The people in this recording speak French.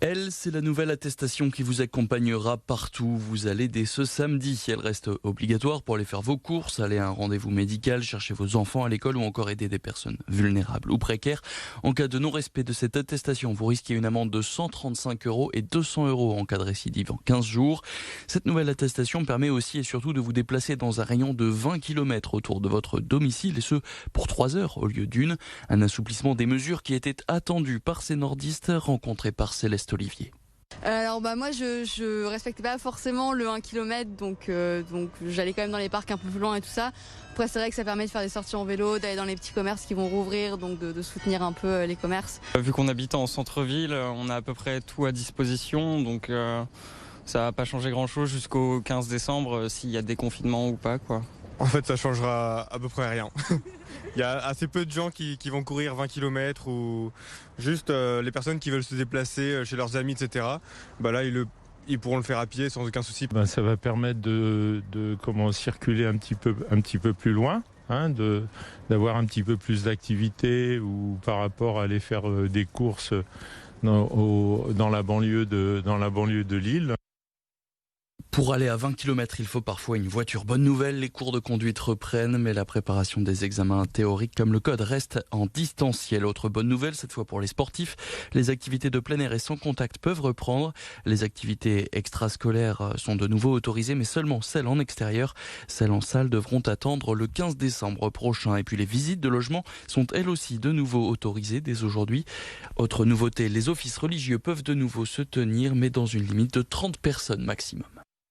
Elle, c'est la nouvelle attestation qui vous accompagnera partout où vous allez dès ce samedi. Elle reste obligatoire pour aller faire vos courses, aller à un rendez-vous médical, chercher vos enfants à l'école ou encore aider des personnes vulnérables ou précaires. En cas de non-respect de cette attestation, vous risquez une amende de 135 € et 200 € en cas de récidive en 15 jours. Cette nouvelle attestation permet aussi et surtout de vous déplacer dans un rayon de 20 km autour de votre domicile et ce pour 3 heures au lieu d'une. Un assouplissement des mesures qui était attendu par ces nordistes rencontrés par Céleste Olivier. Alors moi je respectais pas forcément le 1 km donc j'allais quand même dans les parcs un peu plus loin et tout ça. Après c'est vrai que ça permet de faire des sorties en vélo, d'aller dans les petits commerces qui vont rouvrir, donc de soutenir un peu les commerces. Vu qu'on habite en centre-ville, on a à peu près tout à disposition, donc ça va pas changer grand-chose jusqu'au 15 décembre s'il y a déconfinement ou pas, quoi. En fait, ça changera à peu près rien. Il y a assez peu de gens qui vont courir 20 km ou juste les personnes qui veulent se déplacer chez leurs amis, etc. Là, ils pourront le faire à pied sans aucun souci. Ça va permettre de circuler un petit peu plus loin, d'avoir un petit peu plus d'activité ou par rapport à aller faire des courses dans la banlieue de Lille. Pour aller à 20 km, il faut parfois une voiture. Bonne nouvelle, les cours de conduite reprennent, mais la préparation des examens théoriques comme le code reste en distanciel. Autre bonne nouvelle, cette fois pour les sportifs, les activités de plein air et sans contact peuvent reprendre. Les activités extrascolaires sont de nouveau autorisées, mais seulement celles en extérieur. Celles en salle devront attendre le 15 décembre prochain. Et puis les visites de logement sont elles aussi de nouveau autorisées dès aujourd'hui. Autre nouveauté, les offices religieux peuvent de nouveau se tenir, mais dans une limite de 30 personnes maximum.